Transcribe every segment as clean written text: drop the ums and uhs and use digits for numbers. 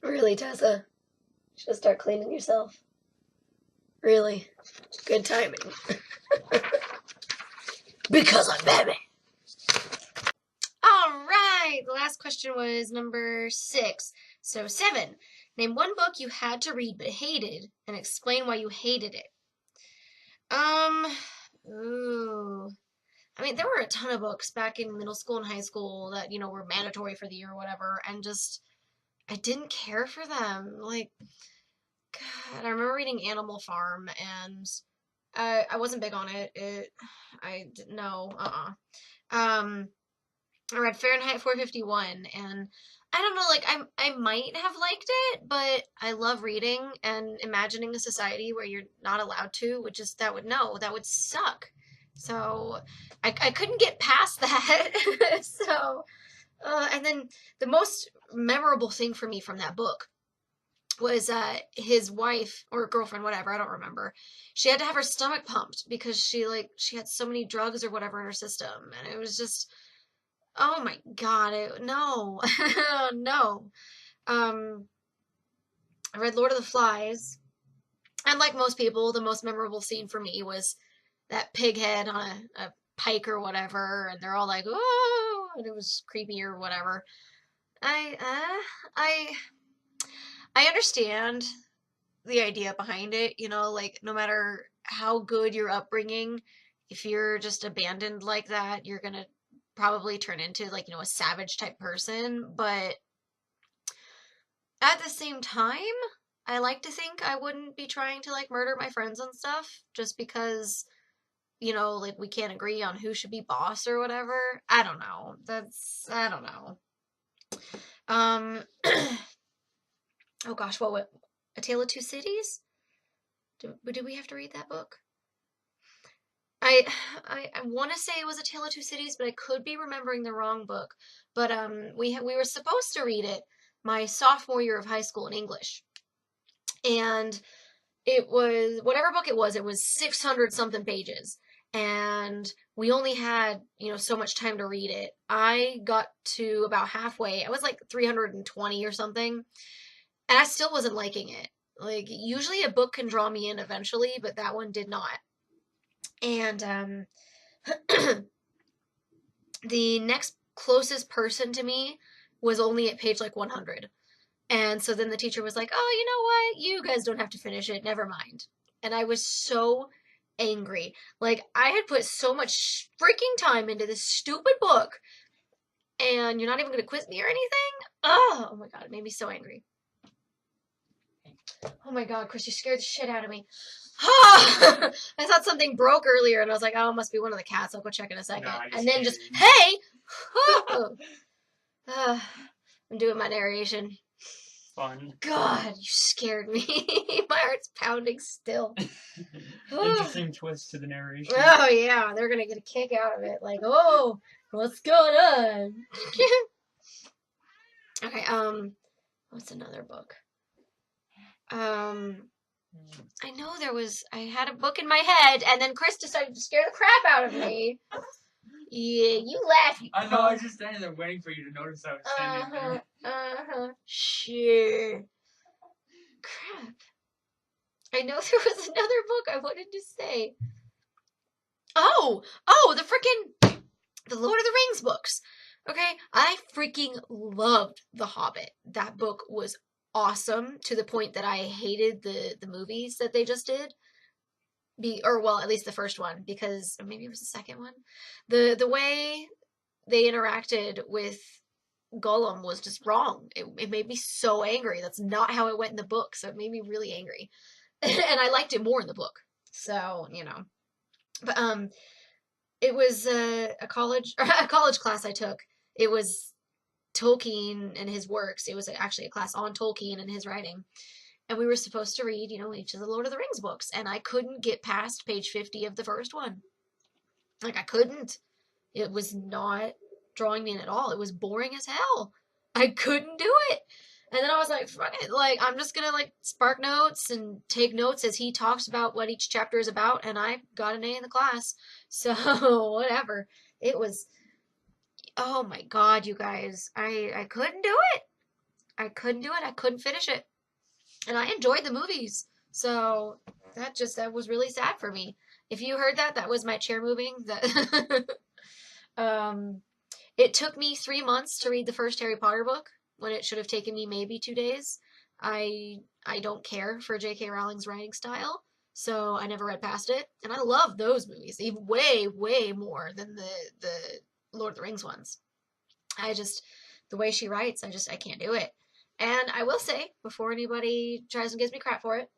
Really, Tessa? You should start cleaning yourself. Really? Good timing. Because I'm Batman. All right. The last question was number 6. So 7. Name one book you had to read but hated, and explain why you hated it. Ooh. I mean, there were a ton of books back in middle school and high school that, were mandatory for the year or whatever, and just, I didn't care for them. Like, God, I remember reading Animal Farm, and I wasn't big on it. I didn't know. Um, I read Fahrenheit 451, and I don't know, like, I might have liked it, but I love reading and imagining a society where you're not allowed to, that would suck. So I couldn't get past that. So, and then the most memorable thing for me from that book was his wife or girlfriend, whatever, I don't remember. She had to have her stomach pumped because she had so many drugs or whatever in her system, and it was just, oh my God, no. No. I read Lord of the Flies, and like most people, the most memorable scene for me was that pig head on a pike or whatever, and they're all like, oh, and it was creepy or whatever. I understand the idea behind it, like, no matter how good your upbringing, if you're just abandoned like that, you're gonna probably turn into, like, a savage type person. But at the same time, I like to think I wouldn't be trying to, like, murder my friends and stuff just because, like, we can't agree on who should be boss or whatever. I don't know. I don't know. Oh gosh, what, A Tale of Two Cities? Do we have to read that book? I want to say it was A Tale of Two Cities, but I could be remembering the wrong book. But we were supposed to read it my sophomore year of high school in English, and it was, whatever book it was 600 something pages, and we only had so much time to read it. I got to about halfway. I was like 320 or something, and I still wasn't liking it. Like, usually a book can draw me in eventually, but that one did not. And the next closest person to me was only at page like 100. And so then the teacher was like, oh, you know what? You guys don't have to finish it. Never mind. And I was so angry. Like, I had put so much freaking time into this stupid book, and you're not even going to quiz me or anything? Oh my God, it made me so angry. Oh my God, Chris, you scared the shit out of me. I thought something broke earlier, and I was like, oh, it must be one of the cats. I'll go check in a second. No, and then just, hey! I'm doing my narration. Fun. God, you scared me. My heart's pounding still. Interesting twist to the narration. Oh, yeah. They're going to get a kick out of it. Like, oh, what's going on? Okay, what's another book? I know I had a book in my head, and then Chris decided to scare the crap out of me. Yeah, you laugh. I know, I was just standing there waiting for you to notice I was standing there. Sure. Crap. I know there was another book I wanted to say. Oh, the Lord of the Rings books. Okay, I freaking loved The Hobbit. That book was awesome, to the point that I hated the movies that they just did. Well, at least the first one, because, or maybe it was the second one. The way they interacted with Gollum was just wrong. It made me so angry. That's not how it went in the book, so it made me really angry. And I liked it more in the book. So, But it was a college class I took. It was Tolkien and his works. It was actually a class on Tolkien and his writing. And we were supposed to read, each of the Lord of the Rings books. And I couldn't get past page 50 of the first one. Like, I couldn't. It was not drawing me in at all. It was boring as hell. I couldn't do it. And then I was like, fuck it, like, I'm just gonna, like, spark notes and take notes as he talks about what each chapter is about, and I got an A in the class. So, whatever. It was, oh my God, you guys. I couldn't do it. I couldn't do it. I couldn't finish it. And I enjoyed the movies. So, that was really sad for me. If you heard that, that was my chair moving. That, um, it took me 3 months to read the first Harry Potter book when it should have taken me maybe 2 days. I don't care for J.K. Rowling's writing style, so I never read past it. And I love those movies, even way more than the Lord of the Rings ones. I just the way she writes, I can't do it. And I will say, before anybody tries and gives me crap for it,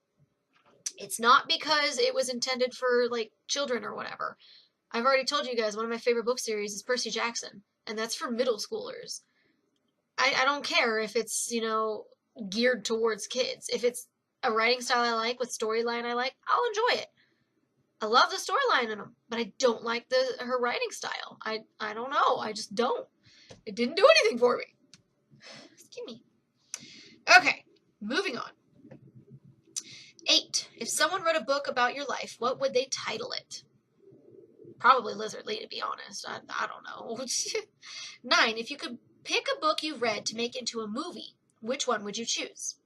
it's not because it was intended for like children or whatever. I've already told you guys one of my favorite book series is Percy Jackson, and that's for middle schoolers. I don't care if it's, geared towards kids. If it's a writing style I like with storyline I like, I'll enjoy it. I love the storyline in them, but I don't like her writing style. I don't know. I just don't. It didn't do anything for me. Excuse me. Okay, moving on. 8. If someone wrote a book about your life, what would they title it? Probably Lizard Lee, to be honest. I don't know. 9. If you could pick a book you've read to make into a movie, which one would you choose?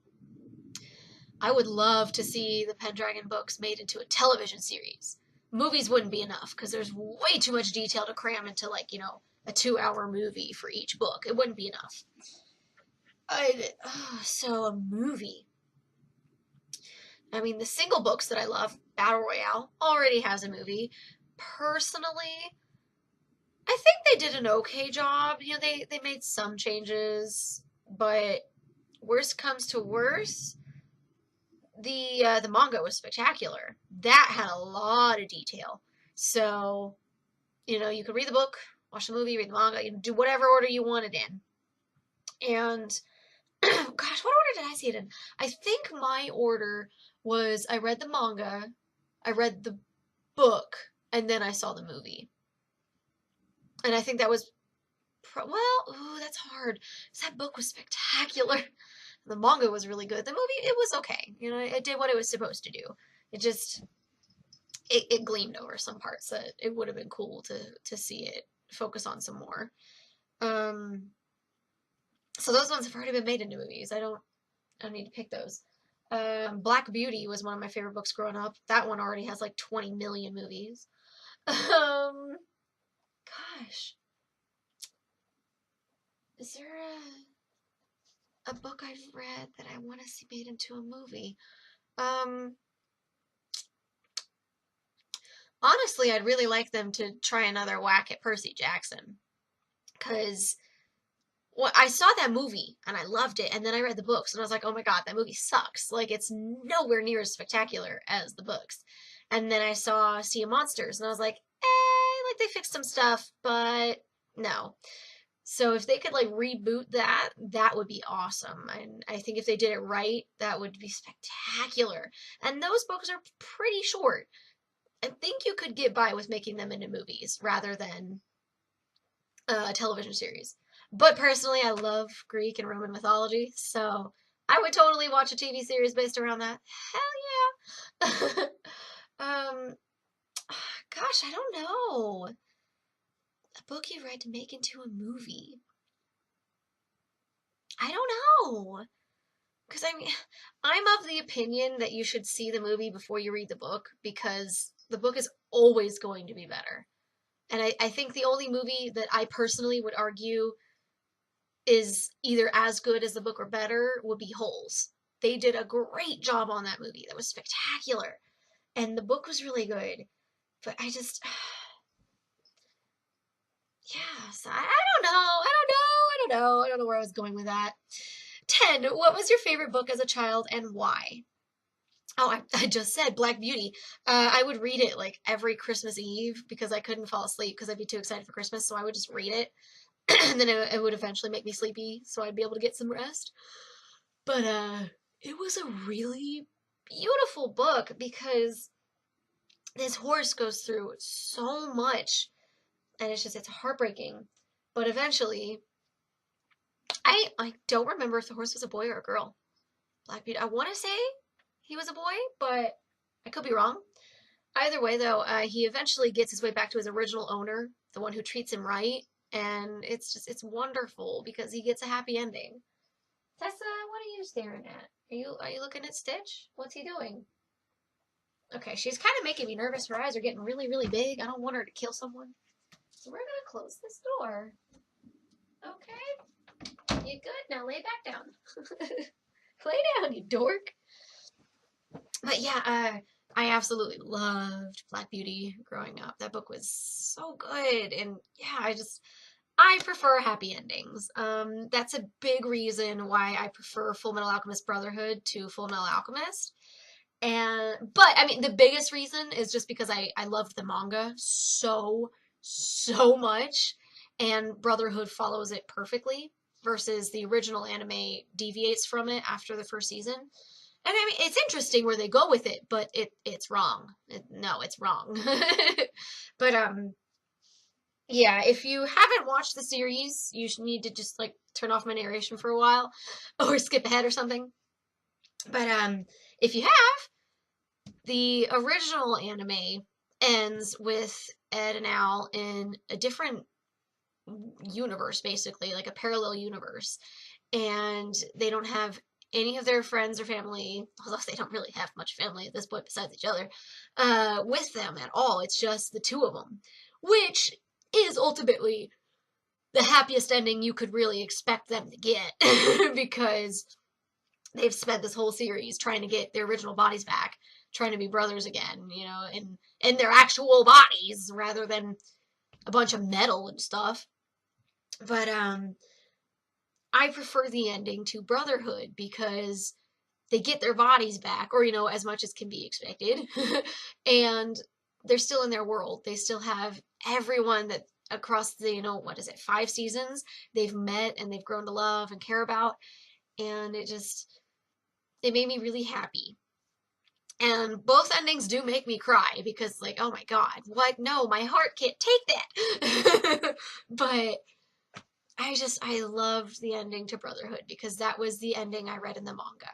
I would love to see the Pendragon books made into a television series. Movies wouldn't be enough because there's way too much detail to cram into, like, a 2-hour movie for each book. It wouldn't be enough. So a movie. I mean, the single books that I love, Battle Royale, already has a movie. Personally, I think they did an okay job. They made some changes, but worst comes to worst, the manga was spectacular. That had a lot of detail. So, you could read the book, watch the movie, read the manga, you can do whatever order you want it in. And gosh, what order did I see it in? I think my order was I read the manga, I read the book, and then I saw the movie. And I think that was, that's hard. That book was spectacular. The manga was really good. The movie, it was okay. It did what it was supposed to do. It just, it gleamed over some parts that it would have been cool to see it focus on some more. So those ones have already been made into movies. I don't need to pick those. Black Beauty was one of my favorite books growing up. That one already has like 20 million movies. Gosh. Is there a book I've read that I want to see made into a movie? Honestly, I'd really like them to try another whack at Percy Jackson. Because I saw that movie and I loved it, and then I read the books and I was like, oh my God, that movie sucks. Like, it's nowhere near as spectacular as the books. And then I saw Sea of Monsters and I was like, like they fixed some stuff, but no. So if they could like reboot that would be awesome. And I think if they did it right, that would be spectacular. And those books are pretty short. I think you could get by with making them into movies rather than a television series. But personally, I love Greek and Roman mythology, so I would totally watch a TV series based around that. Hell yeah. Gosh, I don't know. A book you read to make into a movie. I don't know. Because I'm of the opinion that you should see the movie before you read the book, because the book is always going to be better. And I think the only movie that I personally would argue is either as good as the book or better would be Holes. They did a great job on that movie. That was spectacular. And the book was really good. But I just, yeah, so I don't know. I don't know where I was going with that. 10. What was your favorite book as a child and why? Oh, I just said Black Beauty. I would read it like every Christmas Eve because I couldn't fall asleep because I'd be too excited for Christmas. So I would just read it. And then it would eventually make me sleepy so I'd be able to get some rest. But it was a really beautiful book because this horse goes through so much, and it's heartbreaking. But eventually, I don't remember if the horse was a boy or a girl. Black Beauty. I want to say he was a boy, but I could be wrong. Either way, though, he eventually gets his way back to his original owner, the one who treats him right, and it's wonderful because he gets a happy ending. Tessa, what are you staring at? Are you looking at Stitch? What's he doing? Okay, she's kind of making me nervous. Her eyes are getting really, really big. I don't want her to kill someone. So we're gonna close this door. Okay, you good? Now lay back down. Lay down, you dork. But yeah, I absolutely loved Black Beauty growing up. That book was so good, and yeah, I prefer happy endings. That's a big reason why I prefer Full Metal Alchemist Brotherhood to Full Metal Alchemist. But I mean, the biggest reason is just because I loved the manga so much, and Brotherhood follows it perfectly versus the original anime deviates from it after the first season. And I mean, it's interesting where they go with it, but it's wrong. No, it's wrong. But yeah, if you haven't watched the series, you should need to just like turn off my narration for a while or skip ahead or something. But if you have, the original anime ends with Ed and Al in a different universe, basically, like a parallel universe. And they don't have any of their friends or family, although they don't really have much family at this point besides each other, with them at all. It's just the two of them, which is ultimately the happiest ending you could really expect them to get because they've spent this whole series trying to get their original bodies back, trying to be brothers again, in their actual bodies rather than a bunch of metal and stuff. But I prefer the ending to Brotherhood because they get their bodies back, or as much as can be expected, and they're still in their world. They still have everyone that across the what is it, 5 seasons they've met and they've grown to love and care about, and it made me really happy. And both endings do make me cry because, like, oh my god, what? No, my heart can't take that. But I loved the ending to Brotherhood because that was the ending I read in the manga.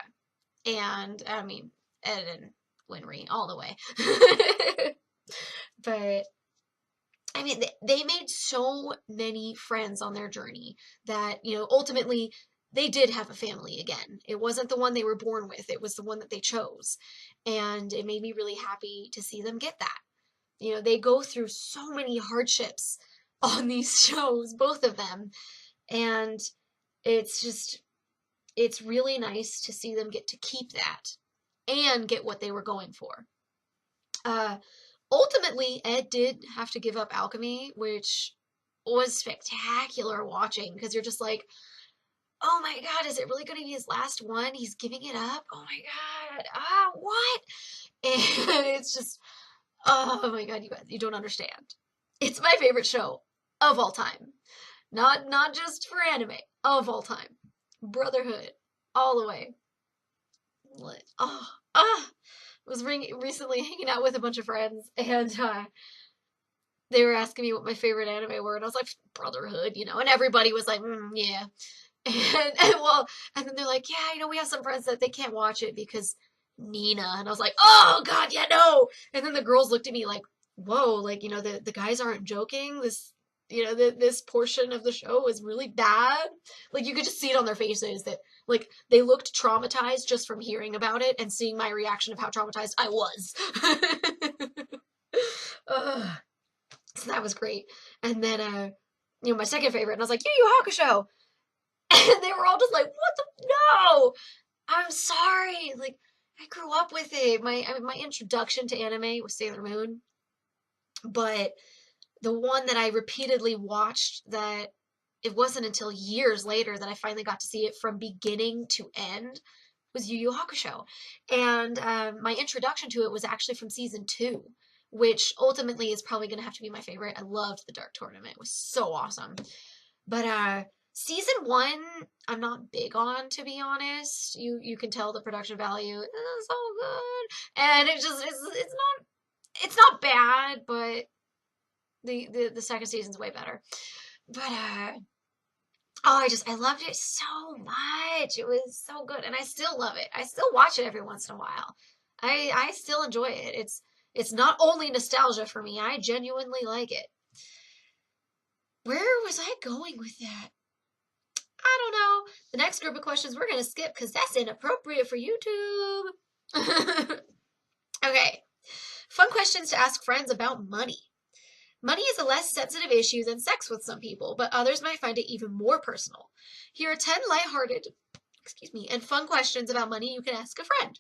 And I mean, Ed and Winry all the way. But I mean, they made so many friends on their journey that, ultimately they did have a family again. It wasn't the one they were born with, it was the one that they chose. And it made me really happy to see them get that. They go through so many hardships on these shows, both of them. And it's really nice to see them get to keep that and get what they were going for. Ultimately, Ed did have to give up alchemy, which was spectacular watching because you're just like, oh my god, is it really going to be his last one? He's giving it up? Oh my god, what? And it's just, oh my god, you guys, you don't understand. It's my favorite show of all time. Not just for anime, of all time. Brotherhood, all the way. I was recently hanging out with a bunch of friends, and they were asking me what my favorite anime were, and I was like, Brotherhood, and everybody was like, yeah. And then they're like, yeah, we have some friends that they can't watch it because Nina, and I was like, oh god, yeah, no. And then the girls looked at me like, whoa, like, the guys aren't joking. This portion of the show is really bad. Like, you could just see it on their faces that, like, they looked traumatized just from hearing about it and seeing my reaction of how traumatized I was. So that was great. And then, my second favorite, and I was like, Yu Yu Hakusho. And they were all just like, what the, no! I'm sorry. Like, I grew up with it. My introduction to anime was Sailor Moon. But the one that I repeatedly watched, that it wasn't until years later that I finally got to see it from beginning to end, was Yu Yu Hakusho. And my introduction to it was actually from season 2, which ultimately is probably going to have to be my favorite. I loved the Dark Tournament. It was so awesome. But season 1, I'm not big on, to be honest. You can tell the production value is so good. And it's not bad, but the second season's way better. But oh, I loved it so much. It was so good, and I still love it. I still watch it every once in a while. I still enjoy it. It's not only nostalgia for me. I genuinely like it. Where was I going with that? I don't know. The next group of questions we're gonna skip because that's inappropriate for YouTube. Okay. Fun questions to ask friends about money. Money is a less sensitive issue than sex with some people, but others might find it even more personal. Here are 10 lighthearted, and fun questions about money you can ask a friend.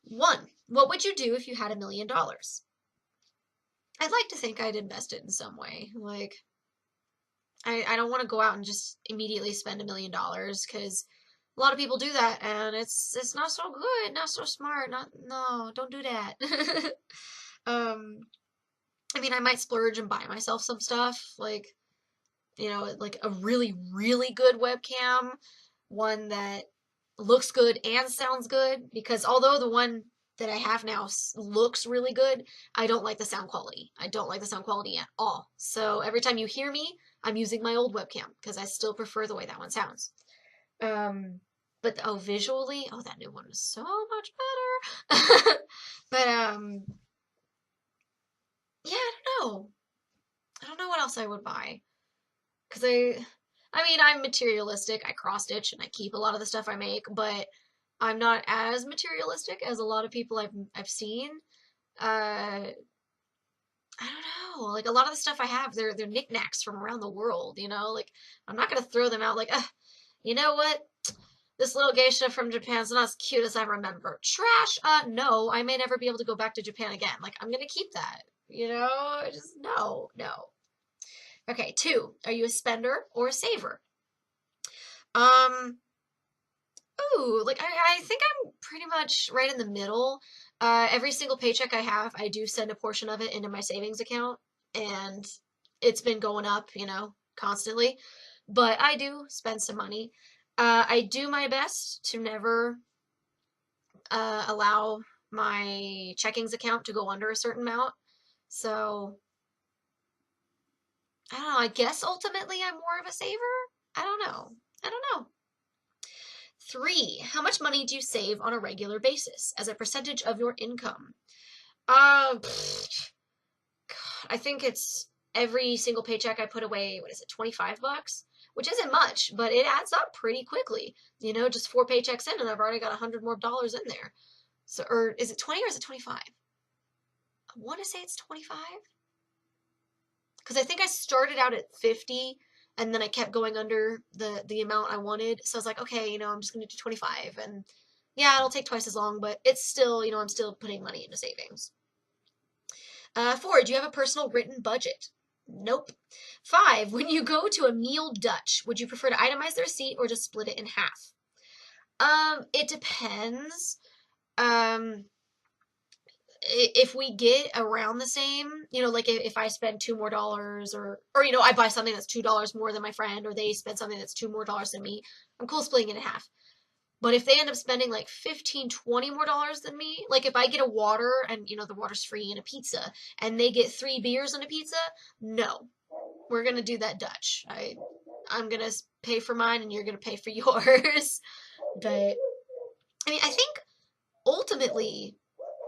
1. What would you do if you had $1,000,000? I'd like to think I'd invest it in some way. Like, I don't want to go out and just immediately spend $1,000,000 because a lot of people do that and it's not so good, not so smart. No, don't do that. um, I mean, I might splurge and buy myself some stuff, like, like a really, really good webcam, one that looks good and sounds good, because although the one that I have now looks really good, I don't like the sound quality. I don't like the sound quality at all. So every time you hear me, I'm using my old webcam because I still prefer the way that one sounds. But visually, that new one is so much better. But yeah, I don't know. I don't know what else I would buy. Because I mean, I'm materialistic. I cross stitch and I keep a lot of the stuff I make, but I'm not as materialistic as a lot of people I've seen. I don't know. Like a lot of the stuff I have, they're knickknacks from around the world. Like I'm not gonna throw them out. Like, you know what? This little geisha from Japan's not as cute as I remember. Trash. No, I may never be able to go back to Japan again. Like I'm gonna keep that. Just no. Okay, 2. Are you a spender or a saver? Um, like I think I'm pretty much right in the middle. Every single paycheck I have, I do send a portion of it into my savings account, and it's been going up, constantly. But I do spend some money. I do my best to never allow my checkings account to go under a certain amount. So I don't know. I guess ultimately I'm more of a saver. I don't know. I don't know. 3. How much money do you save on a regular basis as a percentage of your income? God, I think it's every single paycheck I put away, what is it, 25 bucks? Which isn't much, but it adds up pretty quickly. Just 4 paychecks in and I've already got $100 more in there. So, or is it 20 or is it 25? I want to say it's 25. Because I think I started out at 50 and then I kept going under the amount I wanted. So I was like, okay, I'm just going to do 25. And yeah, it'll take twice as long, but it's still, I'm still putting money into savings. 4, do you have a personal written budget? Nope. 5, when you go to a meal Dutch, would you prefer to itemize the receipt or just split it in half? It depends. If we get around the same, like if I spend $2 more or I buy something that's $2 more than my friend, or they spend something that's $2 more than me, I'm cool splitting it in half. But if they end up spending like 15, $20 more than me, like if I get a water and the water's free and a pizza, and they get 3 beers and a pizza, no, we're gonna do that Dutch. I'm gonna pay for mine and you're gonna pay for yours. But I mean, I think ultimately,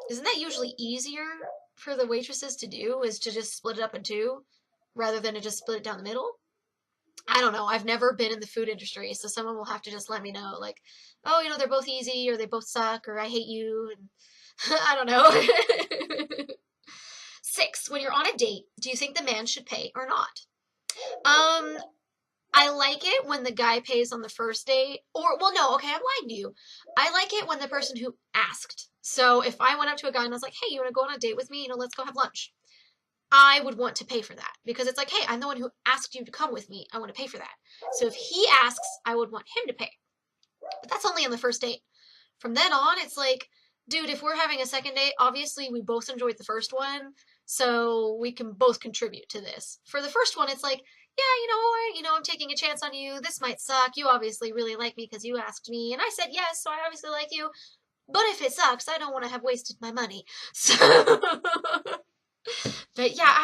isn't that usually easier for the waitresses to do, is to just split it up in 2 rather than to just split it down the middle? I don't know. I've never been in the food industry, so someone will have to just let me know, like, oh, they're both easy, or they both suck, or I hate you, and I don't know. 6, when you're on a date, do you think the man should pay or not? I like it when the guy pays on the first date, or, well, no, okay, I'm lying to you. I like it when the person who asked. So if I went up to a guy and I was like, hey, you want to go on a date with me? Let's go have lunch. I would want to pay for that because it's like, hey, I'm the one who asked you to come with me. I want to pay for that. So if he asks, I would want him to pay. But that's only on the first date. From then on, it's like, dude, if we're having a second date, obviously we both enjoyed the first one, so we can both contribute to this. For the first one, it's like, yeah, I'm taking a chance on you. This might suck. You obviously really like me because you asked me, and I said yes, so I obviously like you. But if it sucks, I don't want to have wasted my money. So, but yeah,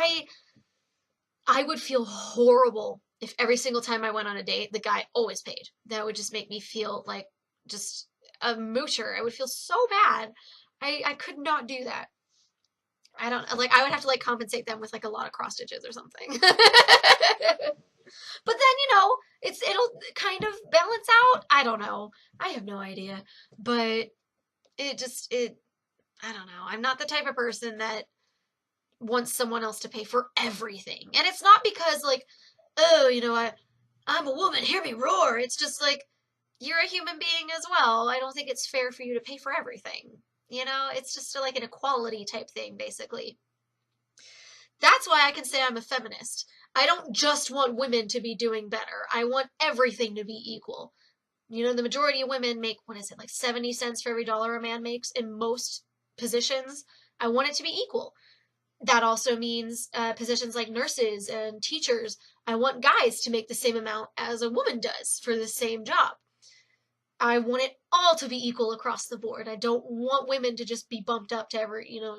I would feel horrible if every single time I went on a date, the guy always paid. That would just make me feel like just a moocher. I would feel so bad. I could not do that. I don't like I would have to like compensate them with like a lot of cross stitches or something. But then, it'll kind of balance out. I don't know. I have no idea. But it I don't know. I'm not the type of person that wants someone else to pay for everything. And it's not because like, oh, I'm a woman, hear me roar. It's just like you're a human being as well. I don't think it's fair for you to pay for everything. It's just like an equality type thing, basically. That's why I can say I'm a feminist. I don't just want women to be doing better. I want everything to be equal. The majority of women make, what is it, like 70 cents for every dollar a man makes in most positions. I want it to be equal. That also means positions like nurses and teachers. I want guys to make the same amount as a woman does for the same job. I want it all to be equal across the board. I don't want women to just be bumped up to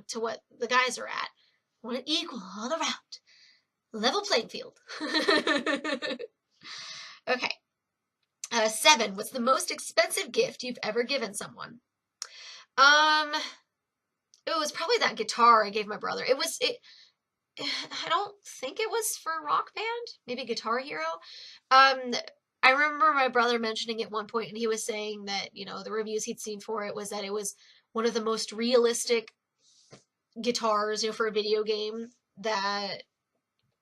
to what the guys are at. I want it equal all around. Level playing field. Okay. 7. What's the most expensive gift you've ever given someone? It was probably that guitar I gave my brother. I don't think it was for Rock Band, maybe Guitar Hero. I remember my brother mentioning at one point, and he was saying that, the reviews he'd seen for it was that it was one of the most realistic guitars, for a video game that,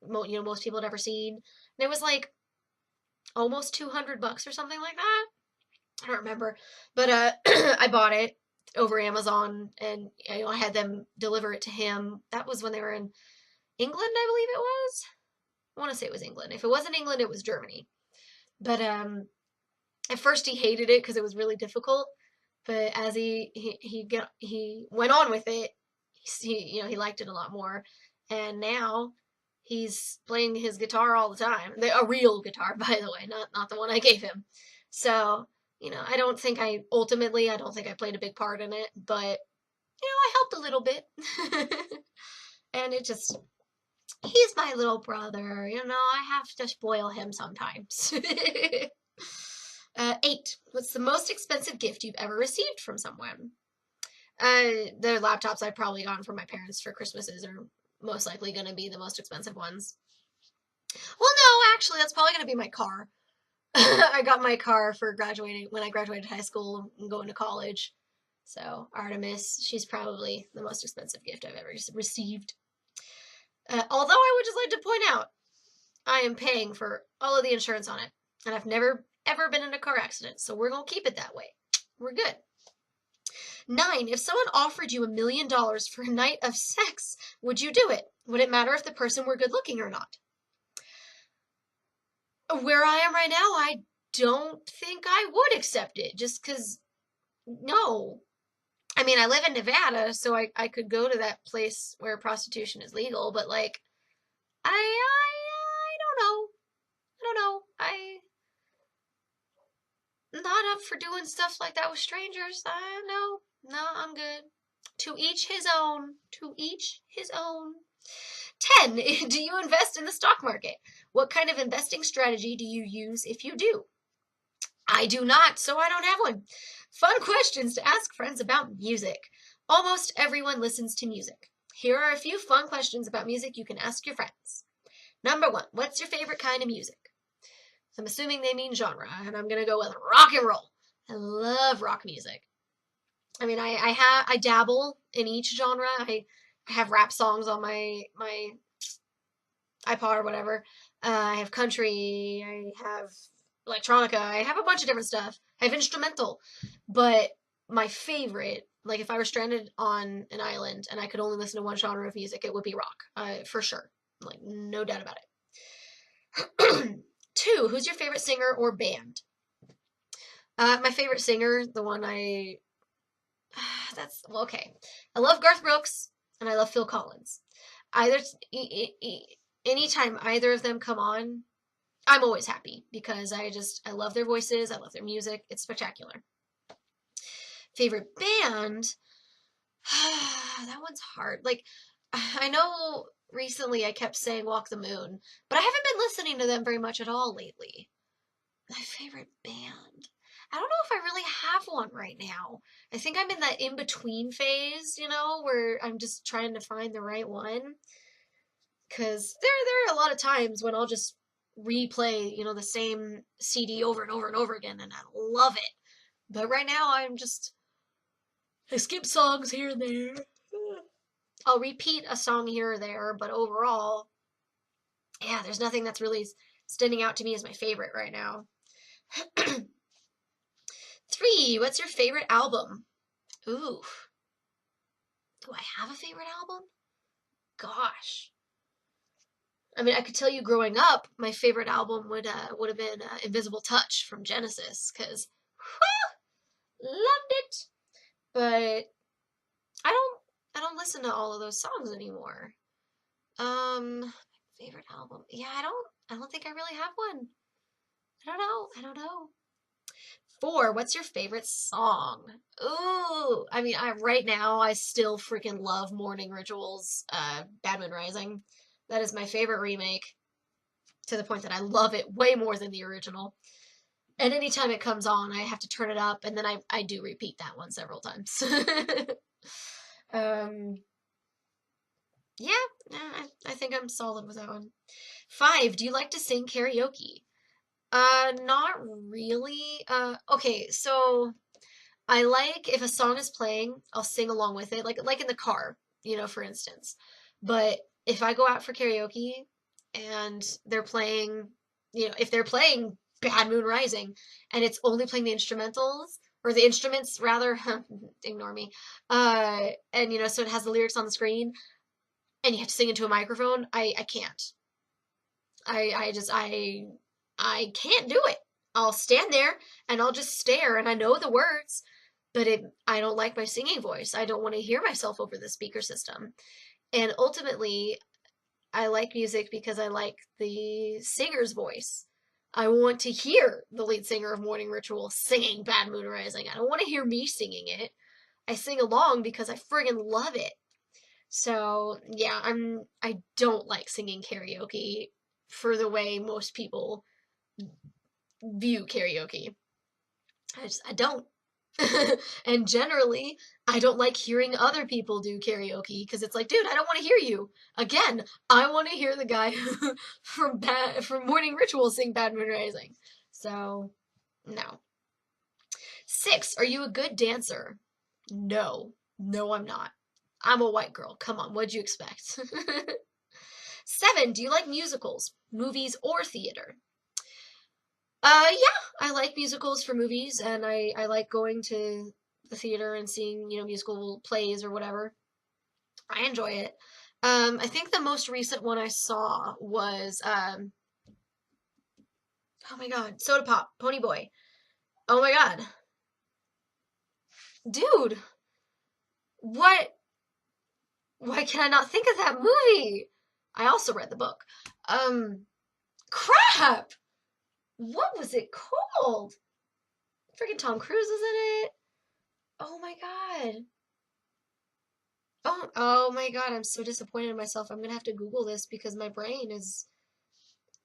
most people had ever seen. And it was like almost $200 or something like that. I don't remember. But I bought it over Amazon, and I had them deliver it to him. That was when they were in England, I believe it was. I want to say it was England. If it wasn't England, it was Germany. But at first he hated it because it was really difficult. But as he went on with it, he liked it a lot more. And now he's playing his guitar all the time. A real guitar, by the way, not the one I gave him. So, I don't think I played a big part in it, but I helped a little bit. And he's my little brother, I have to spoil him sometimes. 8. What's the most expensive gift you've ever received from someone? The laptops I've probably gotten from my parents for Christmases are most likely going to be the most expensive ones. Well, no, actually, that's probably going to be my car. I got my car for when I graduated high school and going to college. So Artemis, she's probably the most expensive gift I've ever received. Although I would just like to point out, I am paying for all of the insurance on it. And I've never, ever been in a car accident. So we're going to keep it that way. We're good. 9. If someone offered you $1 million for a night of sex, would you do it? Would it matter if the person were good looking or not? Where I am right now, I don't think I would accept it. Just because, no. I mean, I live in Nevada, so I could go to that place where prostitution is legal, but like, I don't know. I don't know. I'm not up for doing stuff like that with strangers. No, I'm good. To each his own. To each his own. 10. Do you invest in the stock market? What kind of investing strategy do you use if you do? I do not, so I don't have one. Fun questions to ask friends about music. Almost everyone listens to music. Here are a few fun questions about music you can ask your friends. Number 1. What's your favorite kind of music? I'm assuming they mean genre, and I'm going to go with rock and roll. I love rock music. I mean, I dabble in each genre. I have rap songs on my iPod or whatever. I have country. I have electronica. I have a bunch of different stuff. I have instrumental. But my favorite, like if I were stranded on an island and I could only listen to one genre of music, it would be rock. For sure. Like, no doubt about it. 2. Who's your favorite singer or band? My favorite singer, the one okay. I love Garth Brooks and I love Phil Collins. Anytime either of them come on, I'm always happy because I love their voices. I love their music. It's spectacular. Favorite band? That one's hard. Like, I know recently I kept saying Walk the Moon, but I haven't been listening to them very much at all lately. My favorite band. I don't know if I really have one right now. I think I'm in that in-between phase, where I'm just trying to find the right one. Because there are a lot of times when I'll just replay, the same CD over and over and over again, and I love it. But right now I skip songs here and there. I'll repeat a song here or there, but overall, yeah, there's nothing that's really standing out to me as my favorite right now. 3, what's your favorite album? Ooh, do I have a favorite album? Gosh. I mean, I could tell you growing up, my favorite album would have been Invisible Touch from Genesis, because loved it. But I don't listen to all of those songs anymore. Favorite album. Yeah, I don't think I really have one. I don't know. 4, what's your favorite song? Ooh, I mean, right now I still freaking love Morning Rituals, Bad Moon Rising. That is my favorite remake, to the point that I love it way more than the original. And anytime it comes on, I have to turn it up, and then I do repeat that one several times. um, yeah, I think I'm solid with that one. 5, do you like to sing karaoke? Not really. Okay, so I like if a song is playing, I'll sing along with it, like in the car, for instance. But if I go out for karaoke and they're playing, if they're playing Bad Moon Rising and it's only playing the instrumentals or the instruments rather, ignore me. And so it has the lyrics on the screen and you have to sing into a microphone, I can't. I can't do it. I'll stand there and I'll just stare and I know the words, but I don't like my singing voice. I don't want to hear myself over the speaker system. And ultimately, I like music because I like the singer's voice. I want to hear the lead singer of Morning Ritual singing Bad Moon Rising. I don't want to hear me singing it. I sing along because I friggin' love it. So, yeah, I don't like singing karaoke for the way most people view karaoke. I don't. And generally, I don't like hearing other people do karaoke because it's like, dude, I don't want to hear you. Again, I want to hear the guy from Morning Ritual sing Bad Moon Rising. So, no. 6, are you a good dancer? No. No, I'm not. I'm a white girl. Come on, what'd you expect? 7, do you like musicals, movies, or theater? Yeah, I like musicals for movies, and I like going to the theater and seeing, musical plays or whatever. I enjoy it. I think the most recent one I saw was, oh my God, Soda Pop, Pony Boy. Oh my God. Dude, what? Why can I not think of that movie? I also read the book. Crap! What was it called? Freaking Tom Cruise is in it. Oh my God. Oh my God, I'm so disappointed in myself. I'm gonna have to Google this because my brain is.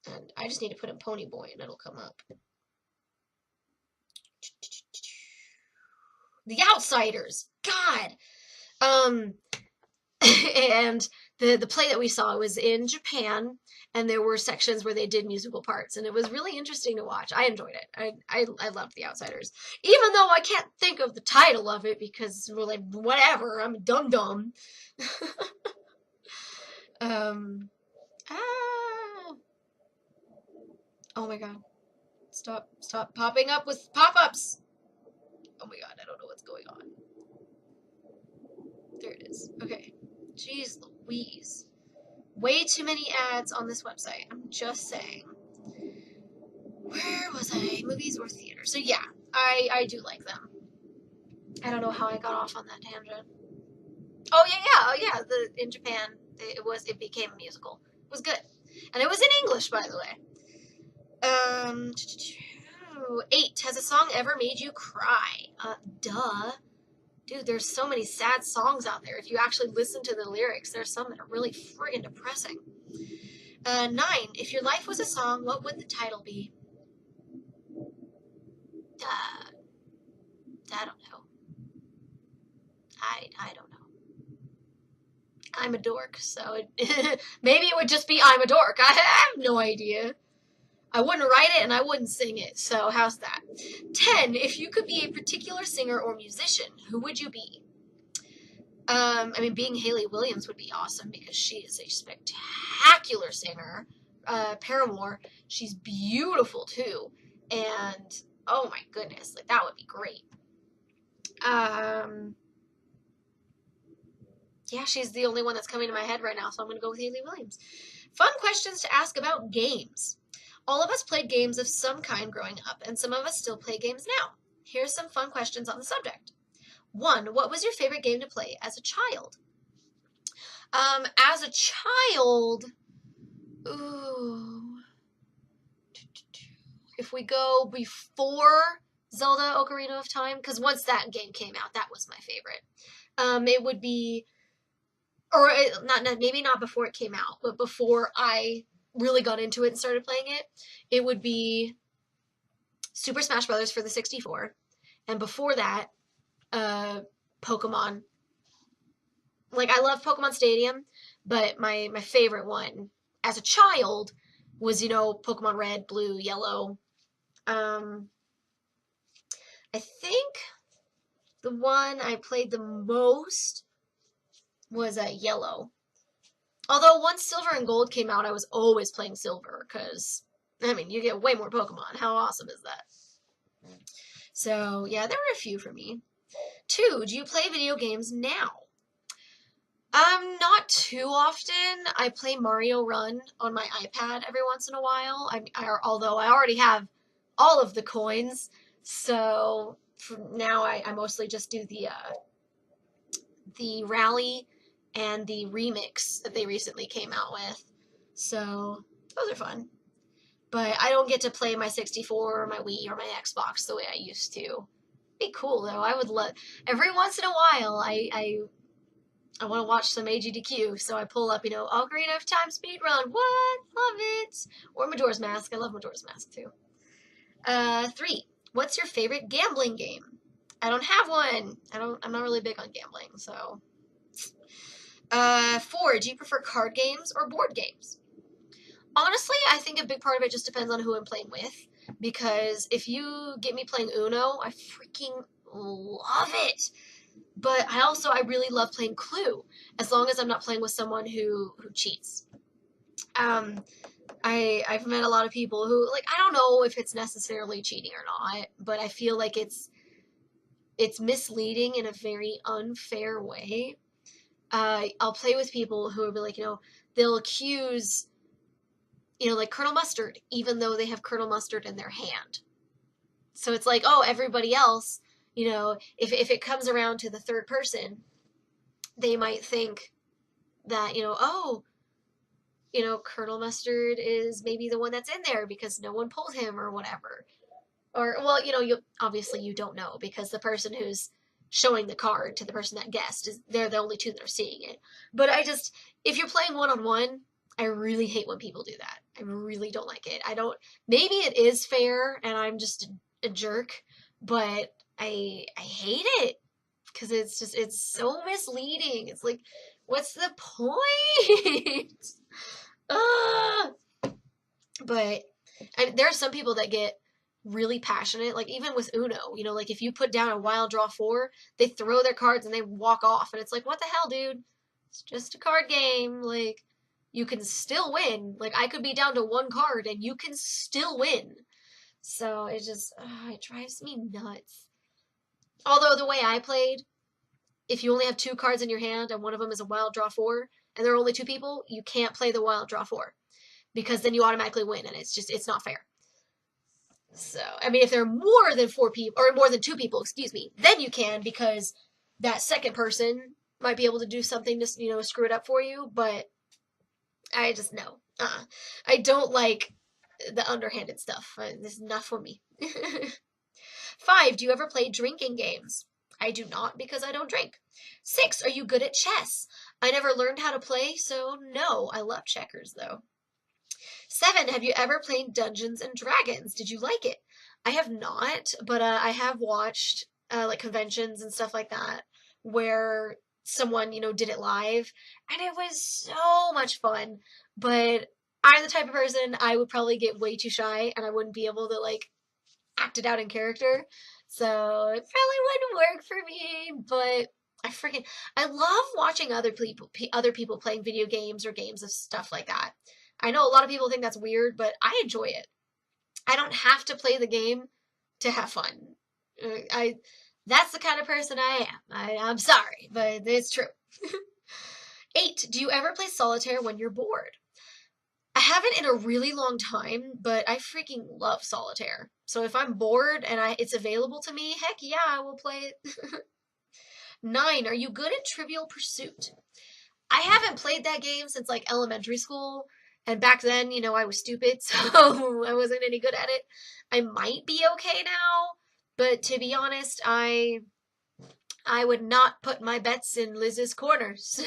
And I just need to put in Pony Boy and it'll come up. The Outsiders. God. And the play that we saw was in Japan, and there were sections where they did musical parts, and it was really interesting to watch. I enjoyed it. I loved The Outsiders, even though I can't think of the title of it because we're like whatever. I'm dumb. um. Ah. Oh my God. Stop popping up with pop-ups. Oh my God, I don't know what's going on. There it is. Okay. Jeez Louise. Way too many ads on this website. I'm just saying. Where was I? Movies or theater? So yeah, I do like them. I don't know how I got off on that tangent. Oh yeah. In Japan it became a musical. It was good. And it was in English, by the way. 8, has a song ever made you cry? Duh. Dude, there's so many sad songs out there. If you actually listen to the lyrics, there's some that are really friggin' depressing. 9. If your life was a song, what would the title be? Uh, I don't know. I don't know. I'm a dork, so maybe it would just be I'm a dork. I have no idea. I wouldn't write it and I wouldn't sing it, so how's that? 10. If you could be a particular singer or musician, who would you be? I mean, being Hayley Williams would be awesome because she is a spectacular singer. Paramore, she's beautiful too, and oh my goodness, like that would be great. Yeah, she's the only one that's coming to my head right now, so I'm gonna go with Hayley Williams. Fun questions to ask about games. All of us played games of some kind growing up, and some of us still play games now. Here's some fun questions on the subject. 1. What was your favorite game to play as a child? As a child, ooh, if we go before Zelda Ocarina of Time, because once that game came out, that was my favorite. It would be, or maybe not before it came out, but before I really got into it and started playing it, it would be Super Smash Brothers for the 64, and before that, Pokemon. Like, I love Pokemon Stadium, but my favorite one as a child was, Pokemon Red, Blue, Yellow. I think the one I played the most was Yellow. Although once Silver and Gold came out, I was always playing Silver because, I mean, you get way more Pokemon. How awesome is that? So, yeah, there were a few for me. 2. Do you play video games now? Not too often. I play Mario Run on my iPad every once in a while. Although I already have all of the coins, so for now I mostly just do the rally and the remix that they recently came out with. So those are fun. But I don't get to play my 64 or my Wii or my Xbox the way I used to. Be cool though. I would love every once in a while I want to watch some AGDQ, so I pull up, Ocarina of Time speedrun. What? Love it. Or Majora's Mask. I love Majora's Mask too. 3. What's your favorite gambling game? I don't have one. I'm not really big on gambling, so. 4. Do you prefer card games or board games? Honestly, I think a big part of it just depends on who I'm playing with. Because if you get me playing Uno, I freaking love it. But I really love playing Clue, as long as I'm not playing with someone who cheats. I've met a lot of people who, I don't know if it's necessarily cheating or not, but I feel like it's misleading in a very unfair way. I'll play with people who will be like, they'll accuse, like Colonel Mustard, even though they have Colonel Mustard in their hand. So it's like, oh, everybody else, if it comes around to the third person, they might think that, Colonel Mustard is maybe the one that's in there because no one pulled him or whatever. Or, well, obviously you don't know because the person who's showing the card to the person that guessed they're the only two that are seeing it. But if you're playing one-on-one, I really hate when people do that. I really don't like it. Maybe it is fair and I'm just a jerk, but I hate it because it's so misleading. It's like, what's the point? But there are some people that get really passionate, like even with Uno, like if you put down a wild draw 4, they throw their cards and they walk off, and it's like, what the hell, dude? It's just a card game. Like, you can still win. Like, I could be down to 1 card and you can still win. So it just, it drives me nuts. Although the way I played, if you only have 2 cards in your hand and one of them is a wild draw 4, and there are only 2 people, you can't play the wild draw 4. Because then you automatically win, and it's not fair. So, I mean, if there are more than 4 people, or more than 2 people, excuse me, then you can, because that second person might be able to do something to, screw it up for you, but I just, no. I don't like the underhanded stuff. This is not for me. 5, do you ever play drinking games? I do not because I don't drink. 6, are you good at chess? I never learned how to play, so no. I love checkers though. 7, have you ever played Dungeons and Dragons? Did you like it? I have not, but I have watched like conventions and stuff like that where someone, did it live, and it was so much fun. But I'm the type of person I would probably get way too shy and I wouldn't be able to like act it out in character. So it probably wouldn't work for me, but I love watching other people playing video games or games of stuff like that. I know a lot of people think that's weird, but I enjoy it. I don't have to play the game to have fun. I That's the kind of person I am. I'm sorry, but it's true. 8, do you ever play solitaire when you're bored? I haven't in a really long time, but I freaking love solitaire. So if I'm bored and it's available to me, heck yeah, I will play it. 9, are you good at Trivial Pursuit? I haven't played that game since like elementary school, and back then, I was stupid, so I wasn't any good at it. I might be okay now, but to be honest, I would not put my bets in Liz's corner. So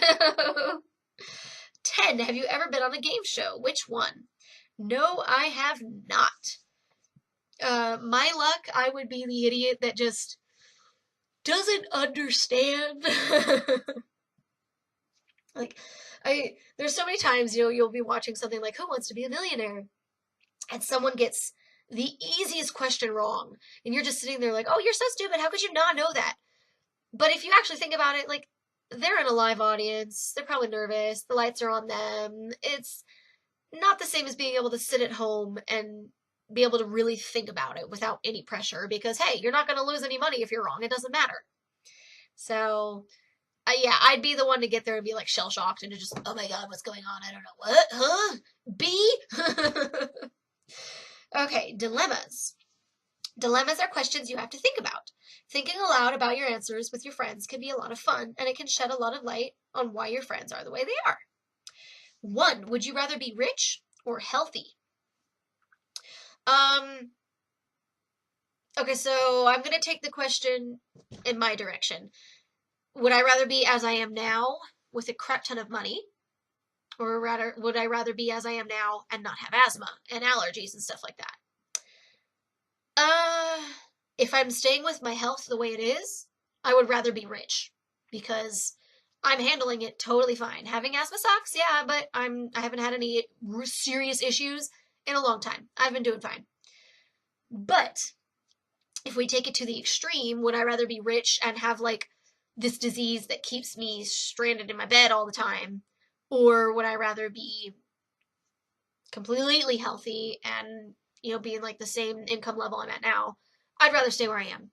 10, have you ever been on a game show? Which one? No, I have not. My luck, I would be the idiot that just doesn't understand. Like, there's so many times, you'll be watching something like Who Wants to Be a Millionaire? And someone gets the easiest question wrong. And you're just sitting there like, oh, you're so stupid. How could you not know that? But if you actually think about it, like, they're in a live audience. They're probably nervous. The lights are on them. It's not the same as being able to sit at home and be able to really think about it without any pressure because, hey, you're not going to lose any money if you're wrong. It doesn't matter. So, yeah, I'd be the one to get there and be like shell shocked and to just, oh my God, what's going on? I don't know. What? Huh? B? Okay, dilemmas. Dilemmas are questions you have to think about. Thinking aloud about your answers with your friends can be a lot of fun, and it can shed a lot of light on why your friends are the way they are. 1, would you rather be rich or healthy? Okay, so I'm going to take the question in my direction. Would I rather be as I am now with a crap ton of money? Or would I rather be as I am now and not have asthma and allergies and stuff like that? If I'm staying with my health the way it is, I would rather be rich because I'm handling it totally fine. Having asthma sucks, yeah, but I haven't had any serious issues in a long time. I've been doing fine. But if we take it to the extreme, would I rather be rich and have like this disease that keeps me stranded in my bed all the time? Or would I rather be completely healthy and, be in like the same income level I'm at now? I'd rather stay where I am.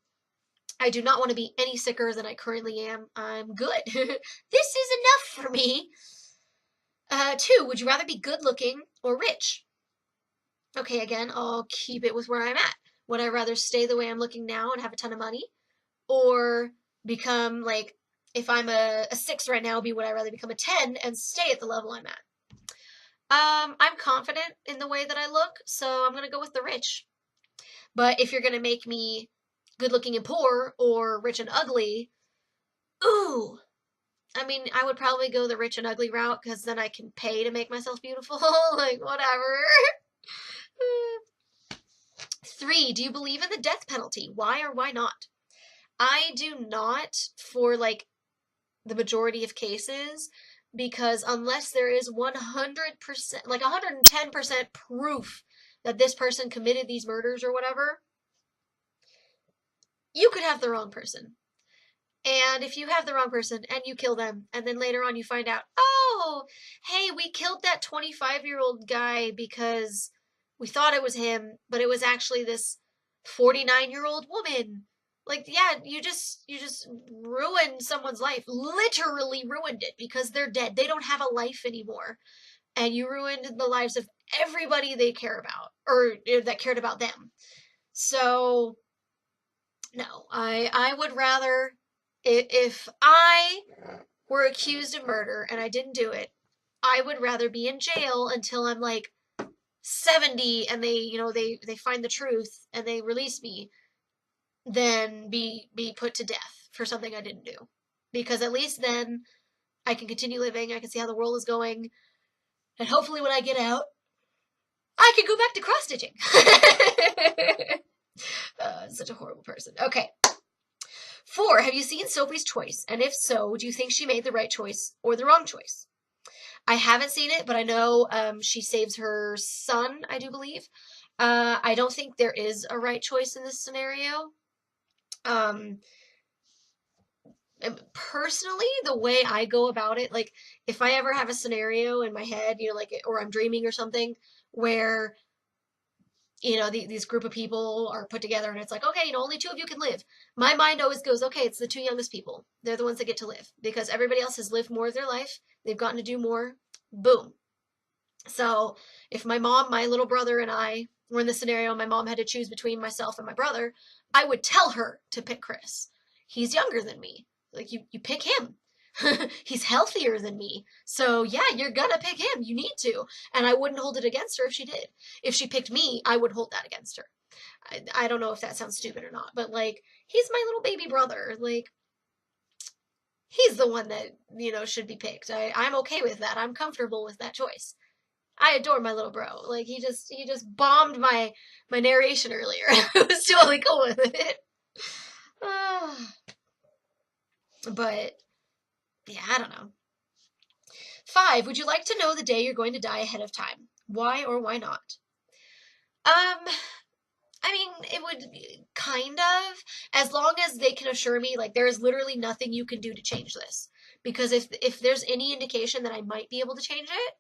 I do not want to be any sicker than I currently am. I'm good. This is enough for me. 2, would you rather be good looking or rich? Okay, again, I'll keep it with where I'm at. Would I rather stay the way I'm looking now and have a ton of money? Or become like, if I'm a 6 right now, would I rather become a 10 and stay at the level I'm at? I'm confident in the way that I look, so I'm going to go with the rich. But if you're going to make me good looking and poor or rich and ugly, ooh, I mean, I would probably go the rich and ugly route because then I can pay to make myself beautiful. Like, whatever. 3, do you believe in the death penalty? Why or why not? I do not for like the majority of cases because unless there is 100%, like 110% proof that this person committed these murders or whatever, you could have the wrong person. And if you have the wrong person and you kill them, and then later on you find out, oh, hey, we killed that 25-year-old guy because we thought it was him, but it was actually this 49-year-old woman. Like, yeah, you just ruined someone's life. Literally ruined it because they're dead. They don't have a life anymore. And you ruined the lives of everybody they care about, or that cared about them. So, no, I would rather, if I were accused of murder and I didn't do it, I would rather be in jail until I'm like 70 and they find the truth and they release me than be put to death. for something I didn't do. Because at least then I can continue living, I can see how the world is going, and hopefully when I get out, I can go back to cross stitching. Such a horrible person. Okay. 4, have you seen Sophie's Choice? And if so, do you think she made the right choice or the wrong choice? I haven't seen it, but I know she saves her son, I do believe. I don't think there is a right choice in this scenario. Personally, the way I go about it, like if I ever have a scenario in my head, like, or I'm dreaming or something where, these group of people are put together and it's like, okay, only 2 of you can live. My mind always goes, okay, it's the 2 youngest people. They're the ones that get to live because everybody else has lived more of their life. They've gotten to do more. Boom. So if my mom, my little brother, and I were in the scenario, my mom had to choose between myself and my brother, I would tell her to pick Chris. He's younger than me. Like, you pick him. He's healthier than me. So yeah, you're gonna pick him. You need to. And I wouldn't hold it against her if she did. If she picked me, I would hold that against her. I don't know if that sounds stupid or not, but like, he's my little baby brother. Like, he's the one that, should be picked. I'm okay with that. I'm comfortable with that choice. I adore my little bro. Like, he just bombed my narration earlier. I was totally cool with it. But yeah, I don't know. 5, would you like to know the day you're going to die ahead of time? Why or why not? I mean, it would kind of, as long as they can assure me, like, there is literally nothing you can do to change this. Because if there's any indication that I might be able to change it,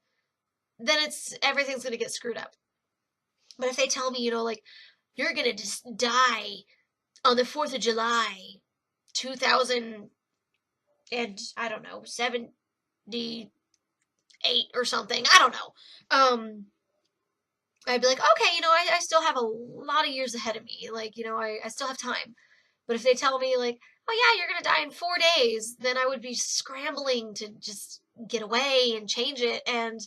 then everything's going to get screwed up. But if they tell me, like, you're going to just die on the 4th of July, 2000 and, I don't know, 78 or something, I don't know. I'd be like, okay, I still have a lot of years ahead of me. Like, I still have time. But if they tell me, like, oh yeah, you're going to die in 4 days, then I would be scrambling to just get away and change it. And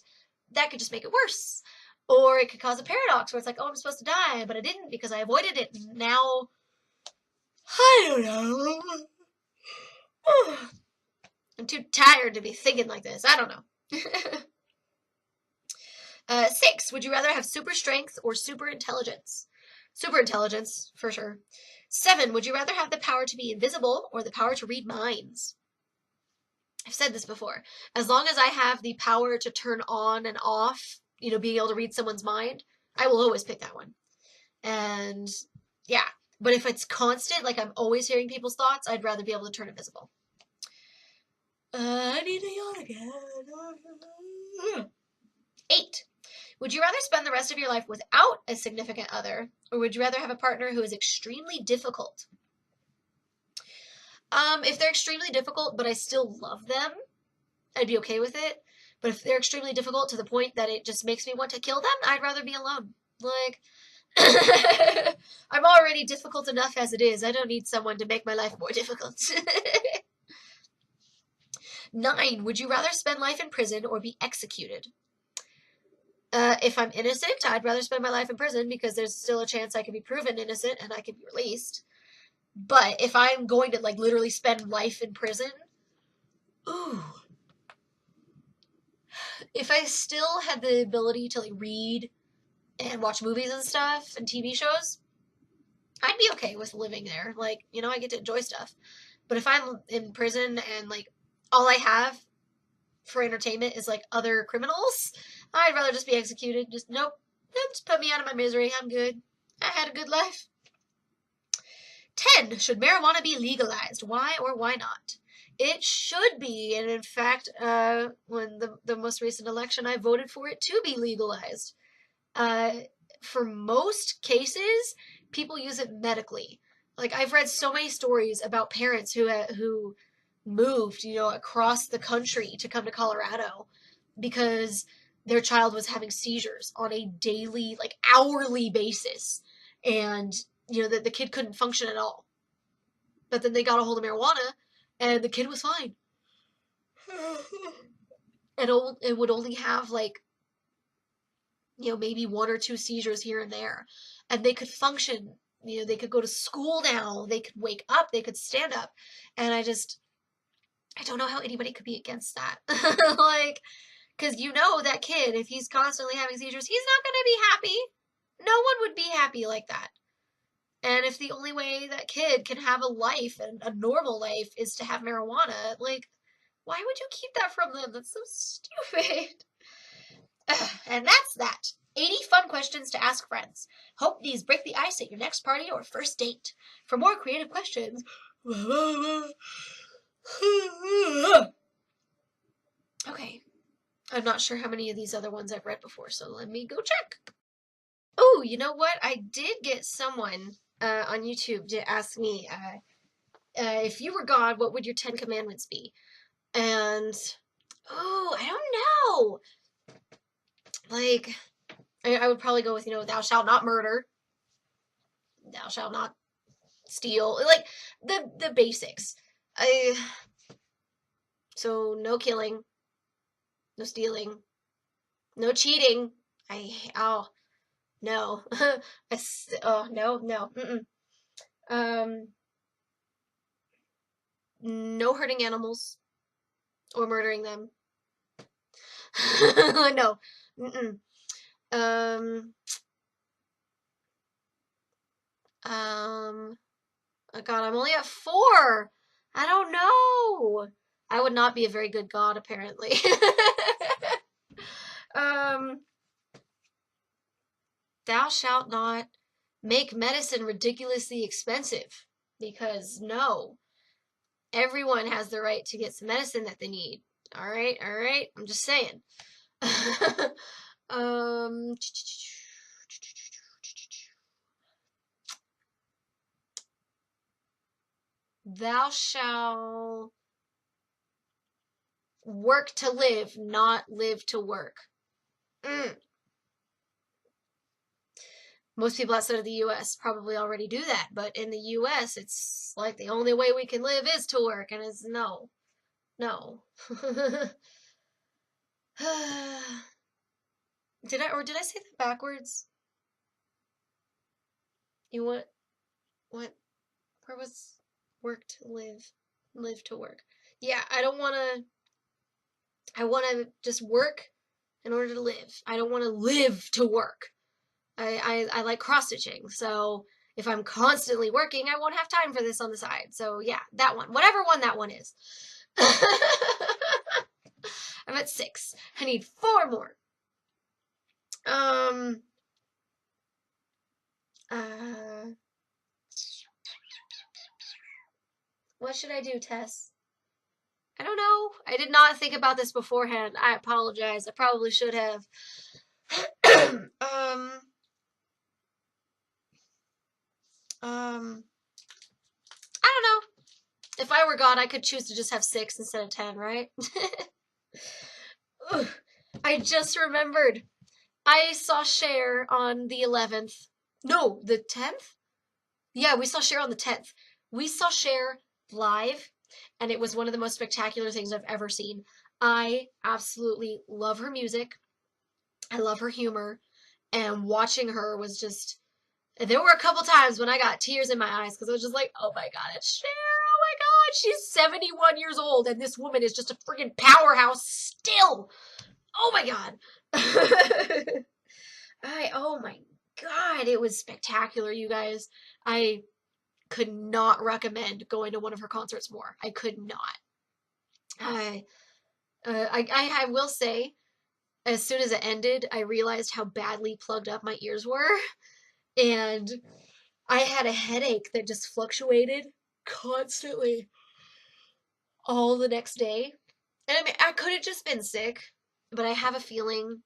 that could just make it worse. Or it could cause a paradox where it's like, oh, I'm supposed to die, but I didn't because I avoided it. Now, I don't know. I'm too tired to be thinking like this. I don't know. 6, would you rather have super strength or super intelligence? Super intelligence, for sure. 7, would you rather have the power to be invisible or the power to read minds? I've said this before. As long as I have the power to turn on and off, being able to read someone's mind, I will always pick that one. And yeah, but if it's constant, like I'm always hearing people's thoughts, I'd rather be able to turn invisible. I need to yawn again. 8, would you rather spend the rest of your life without a significant other, or would you rather have a partner who is extremely difficult? If they're extremely difficult, but I still love them, I'd be okay with it. But if they're extremely difficult to the point that it just makes me want to kill them, I'd rather be alone. Like, I'm already difficult enough as it is. I don't need someone to make my life more difficult. 9, would you rather spend life in prison or be executed? If I'm innocent, I'd rather spend my life in prison because there's still a chance I could be proven innocent and I could be released. But if I'm going to, like, literally spend life in prison, ooh. If I still had the ability to, like, read and watch movies and stuff and TV shows, I'd be okay with living there. Like, I get to enjoy stuff. But if I'm in prison and, like, all I have for entertainment is, like, other criminals, I'd rather just be executed. Nope, just put me out of my misery. I'm good. I had a good life. 10, should marijuana be legalized? Why or why not? It should be, and in fact, when the most recent election, I voted for it to be legalized. For most cases, people use it medically. Like, I've read so many stories about parents who moved, across the country to come to Colorado because their child was having seizures on a daily, like, hourly basis. And, the kid couldn't function at all. But then they got a hold of marijuana, and the kid was fine. And it would only have, like, maybe 1 or 2 seizures here and there. And they could function they could go to school now, they could wake up, they could stand up. And I don't know how anybody could be against that. Like, because that kid, if he's constantly having seizures, he's not going to be happy. No one would be happy like that. And if the only way that kid can have a life and a normal life is to have marijuana, like, why would you keep that from them? That's so stupid. And that's that. 80 fun questions to ask friends. Hope these break the ice at your next party or first date. For more creative questions, okay. I'm not sure how many of these other ones I've read before, so let me go check. Oh, you know what? I did get someone on YouTube to ask me, if you were God, what would your 10 commandments be? And, oh, I don't know. Like, I would probably go with, thou shalt not murder. Thou shalt not steal. Like, the basics. So, no killing. No stealing. No cheating. No. No. No hurting animals or murdering them. No. Mm-mm. Oh God, I'm only at 4. I don't know. I would not be a very good God, apparently. Thou shalt not make medicine ridiculously expensive, because no, everyone has the right to get some medicine that they need. All right, I'm just saying. Thou shalt work to live, not live to work. Most people outside of the U.S. probably already do that, but in the U.S., it's like the only way we can live is to work, and it's no. Did I say that backwards? You what? What? Where was work to live to work? Yeah, I want to just work in order to live. I don't want to live to work. I like cross-stitching, so if I'm constantly working, I won't have time for this on the side. So yeah, that one. Whatever one that one is. I'm at 6. I need 4 more. What should I do, Tess? I don't know. I did not think about this beforehand. I apologize. I probably should have. I don't know. If I were God, I could choose to just have 6 instead of 10, right? I just remembered. I saw Cher on the 11th. No, the 10th? Yeah, we saw Cher on the 10th. We saw Cher live, and it was one of the most spectacular things I've ever seen. I absolutely love her music. I love her humor. And watching her was just... There were a couple times when I got tears in my eyes because I was just like, oh my God, it's Cher. Oh my God, she's 71 years old and this woman is just a freaking powerhouse still. Oh my God. Oh my God, it was spectacular, you guys. I could not recommend going to one of her concerts more. I could not. I will say, as soon as it ended, I realized how badly plugged up my ears were. And I had a headache that just fluctuated constantly all the next day. And I mean, I could have just been sick, but I have a feeling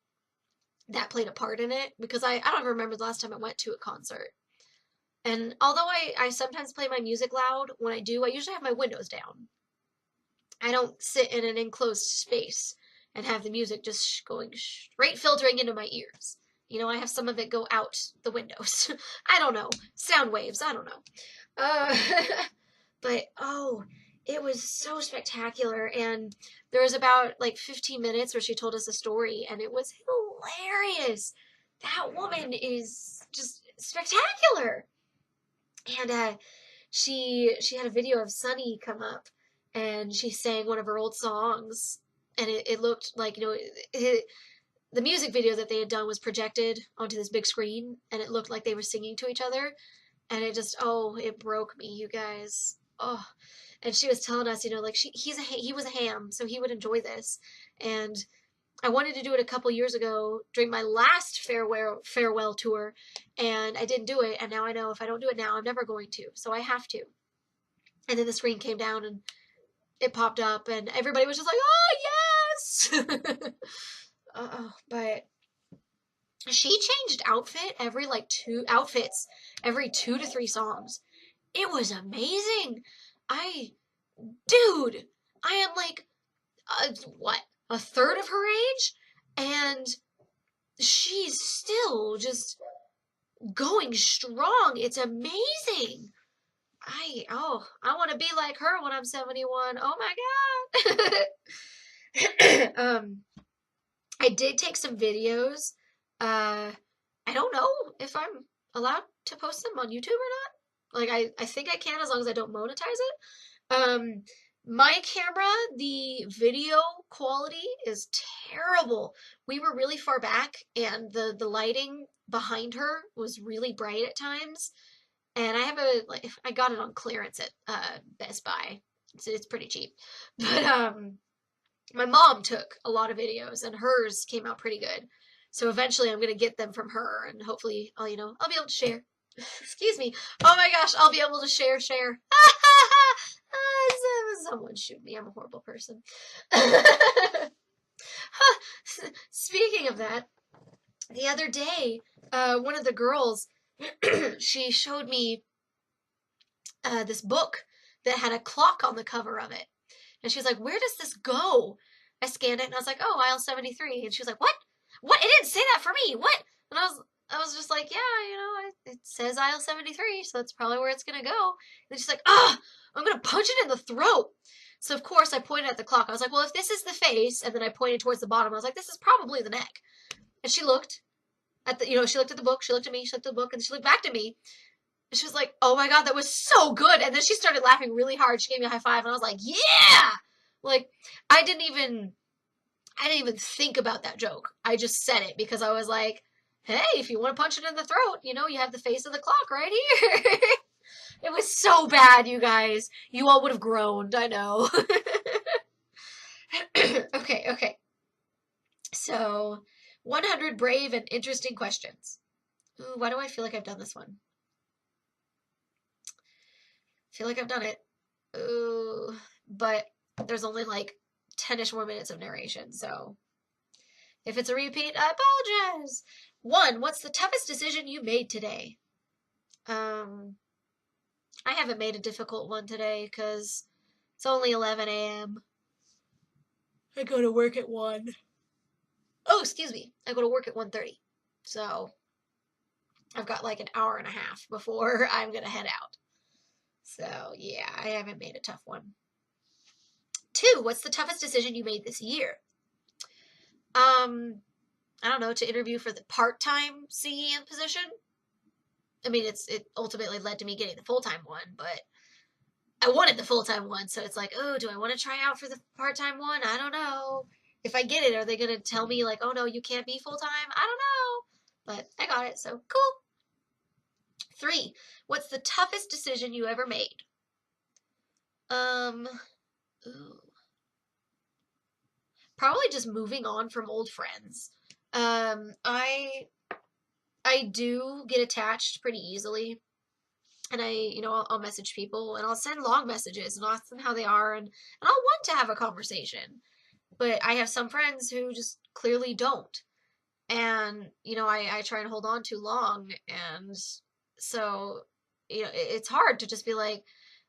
that played a part in it because I don't remember the last time I went to a concert. And although I sometimes play my music loud, when I do, I usually have my windows down. I don't sit in an enclosed space and have the music just going straight filtering into my ears. I have some of it go out the windows. I don't know. Sound waves. I don't know. But, it was so spectacular. And there was about like 15 minutes where she told us a story, and it was hilarious. That woman is just spectacular. And she had a video of Sunny come up, and she sang one of her old songs, and it looked like, the music video that they had done was projected onto this big screen, and it looked like they were singing to each other, and it just, oh, it broke me, you guys. Oh, and she was telling us, like he was a ham, so he would enjoy this, and I wanted to do it a couple years ago during my last farewell tour, and I didn't do it, and now I know if I don't do it now, I'm never going to, so I have to. And then the screen came down, and it popped up, and everybody was just like, "Oh yes!" But she changed outfits every 2 to 3 songs. It was amazing. I, dude, I am like, what, a third of her age, and she's still just going strong. It's amazing. I want to be like her when I'm 71. Oh my god. I did take some videos. I don't know if I'm allowed to post them on YouTube or not. Like, I think I can, as long as I don't monetize it. My camera, the video quality is terrible. We were really far back, and the lighting behind her was really bright at times. And I got it on clearance at Best Buy. It's pretty cheap. But my mom took a lot of videos, and hers came out pretty good. So eventually I'm gonna get them from her, and hopefully I'll be able to share. Excuse me. Oh my gosh, I'll be able to share. Someone shoot me. I'm a horrible person. Speaking of that, the other day, one of the girls, she showed me this book that had a clock on the cover of it. And she was like, "Where does this go?" I scanned it, and I was like, "Oh, aisle 73." And she was like, "What? What? It didn't say that for me. What?" And I was just like, "Yeah, it says aisle 73, so that's probably where it's gonna go." And she's like, "Ah, I'm gonna punch it in the throat." So of course I pointed at the clock. I was like, "Well, if this is the face," and then I pointed towards the bottom. I was like, "This is probably the neck." And she looked at she looked at the book, she looked at me, she looked at the book, and she looked back to me. And she was like, "Oh my god, that was so good!" And then she started laughing really hard. She gave me a high five, and I was like, "Yeah!" Like, I didn't even think about that joke. I just said it because I was like, "Hey, if you want to punch it in the throat, you have the face of the clock right here." It was so bad, you guys. You all would have groaned, I know. Okay. So, 100 brave and interesting questions. Ooh, why do I feel like I've done this one? I feel like I've done it. Ooh, but there's only like 10-ish more minutes of narration, so if it's a repeat, I apologize. 1, what's the toughest decision you made today? I haven't made a difficult one today because it's only 11 a.m. I go to work at 1. Oh, excuse me. I go to work at 1:30. So I've got like an hour and a half before I'm going to head out. So yeah, I haven't made a tough one. 2, what's the toughest decision you made this year? I don't know, to interview for the part-time CEM position. I mean, it ultimately led to me getting the full-time one, but I wanted the full-time one, so it's like, oh, do I want to try out for the part-time one? I don't know. If I get it, are they going to tell me, like, oh, no, you can't be full-time? I don't know. But I got it, so cool. 3, what's the toughest decision you ever made? Ooh. Probably just moving on from old friends. I do get attached pretty easily, and I'll message people, and I'll send long messages and ask them how they are, and I'll want to have a conversation. But I have some friends who just clearly don't. And, I try and hold on too long, and so, it's hard to just be like,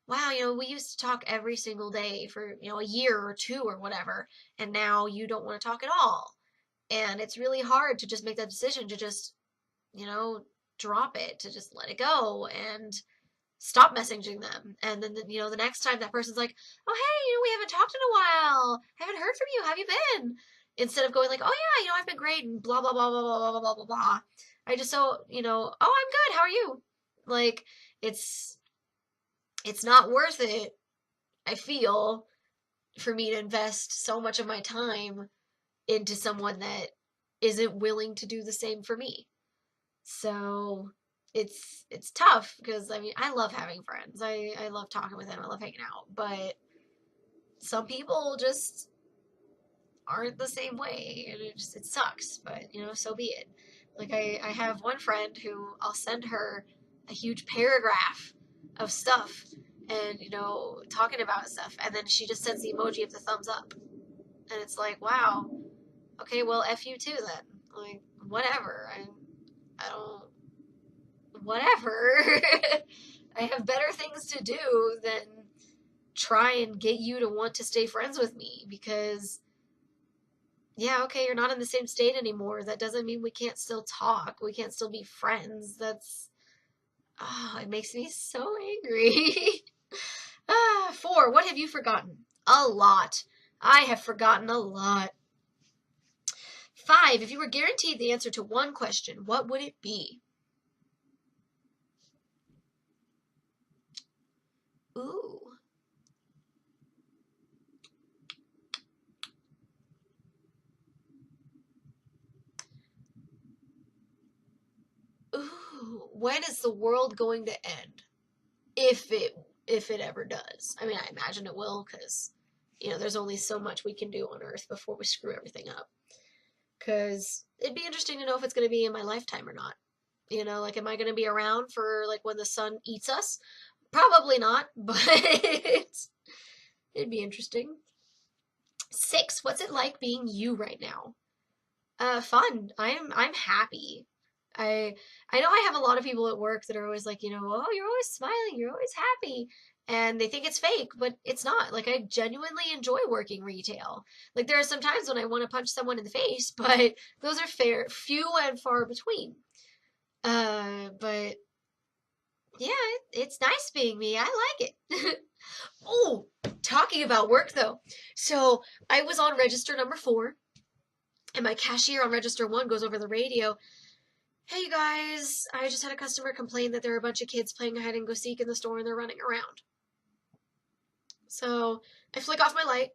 wow, we used to talk every single day for, a year or 2 or whatever, and now you don't want to talk at all. And it's really hard to just make that decision to just, drop it, to just let it go and stop messaging them. And then, the next time that person's like, "Oh, hey, we haven't talked in a while. Haven't heard from you. How have you been?" Instead of going like, "Oh yeah, I've been great," and blah, blah, blah, blah, blah, blah, blah, blah, blah. I just, oh, I'm good. How are you? Like, it's it's not worth it, I feel, for me to invest so much of my time into someone that isn't willing to do the same for me. So it's tough because I mean I love having friends. I love talking with them. I love hanging out. But some people just aren't the same way and it sucks, but you know, so be it. Like I have one friend who I'll send her a huge paragraph of stuff and you know talking about stuff and then she just sends the emoji of the thumbs up and it's like wow, okay, well F you too then, like whatever. I don't, whatever. I have better things to do than try and get you to want to stay friends with me because yeah, okay, you're not in the same state anymore. That doesn't mean we can't still talk. We can't still be friends. That's, oh, it makes me so angry. 4, what have you forgotten? A lot. I have forgotten a lot. 5, if you were guaranteed the answer to one question, what would it be? Ooh. Ooh. When is the world going to end? If it ever does. I mean, I imagine it will because you know, there's only so much we can do on Earth before we screw everything up. Because it'd be interesting to know if it's going to be in my lifetime or not. You know, like, am I going to be around for, like, when the sun eats us? Probably not, but it'd be interesting. 6, what's it like being you right now? Fun. I'm happy. I I know I have a lot of people at work that are always like, you know, oh, you're always smiling, you're always happy. And they think it's fake, but it's not. Like I genuinely enjoy working retail. Like there are some times when I want to punch someone in the face, but those are few and far between. But yeah, it's nice being me. I like it. Oh, talking about work though. So I was on register number 4, and my cashier on register 1 goes over the radio. Hey you guys, I just had a customer complain that there are a bunch of kids playing hide and go seek in the store and they're running around. So I flick off my light.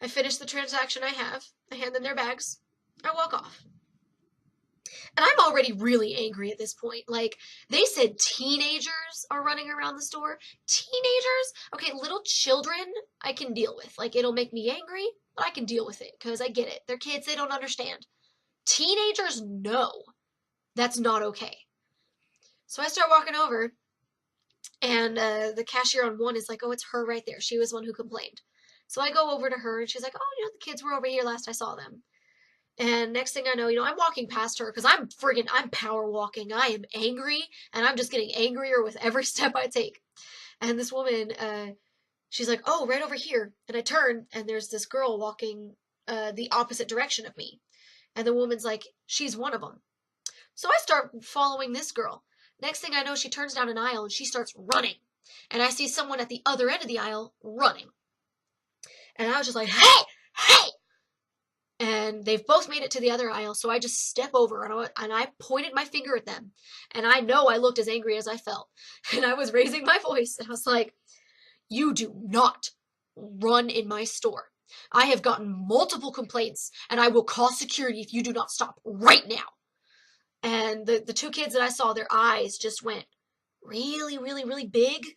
I finish the transaction I have. I hand them their bags. I walk off. And I'm already really angry at this point. Like, they said teenagers are running around the store. Teenagers? Okay, little children I can deal with. Like, it'll make me angry, but I can deal with it because I get it. They're kids, they don't understand. Teenagers, no. That's not okay. So I start walking over, and the cashier on 1 is like, oh, it's her right there. She was the one who complained. So I go over to her, and she's like, oh, you know, the kids were over here last I saw them. And next thing I know, you know, I'm walking past her because I'm power walking. I am angry, and I'm just getting angrier with every step I take. And this woman, she's like, oh, right over here. And I turn, and there's this girl walking the opposite direction of me. And the woman's like, she's one of them. So I start following this girl. Next thing I know, she turns down an aisle and she starts running. And I see someone at the other end of the aisle running. And I was just like, hey, hey! And they've both made it to the other aisle, so I just step over and I pointed my finger at them. And I know I looked as angry as I felt. And I was raising my voice and I was like, you do not run in my store. I have gotten multiple complaints and I will call security if you do not stop right now. And the 2 kids that I saw, their eyes just went really, really, really big.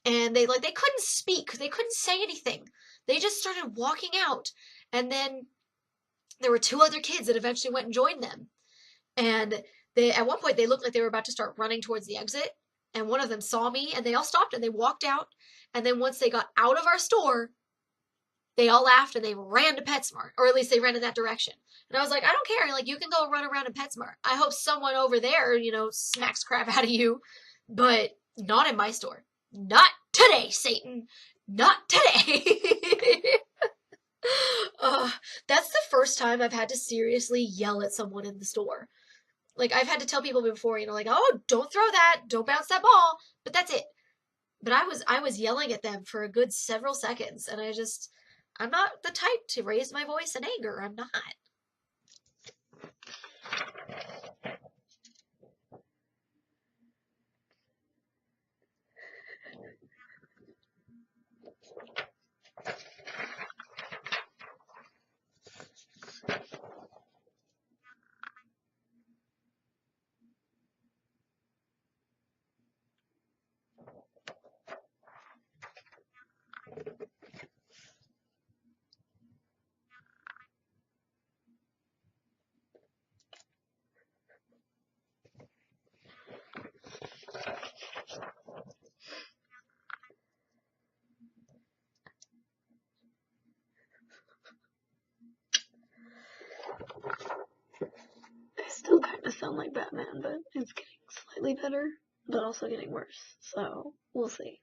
And they couldn't speak. They couldn't say anything. They just started walking out. And then there were 2 other kids that eventually went and joined them. And they, at one point, they looked like they were about to start running towards the exit. And one of them saw me and they all stopped and they walked out. And then once they got out of our store, they all laughed and they ran to PetSmart, or at least they ran in that direction. And I was like, I don't care. Like, you can go run around in PetSmart. I hope someone over there, you know, smacks crap out of you, but not in my store. Not today, Satan. Not today. That's the first time I've had to seriously yell at someone in the store. Like, I've had to tell people before, you know, like, oh, don't throw that, don't bounce that ball, but that's it. But I was yelling at them for a good several seconds, and I'm not the type to raise my voice in anger. I'm not. kind of sound like Batman, but it's getting slightly better, but also getting worse. So we'll see.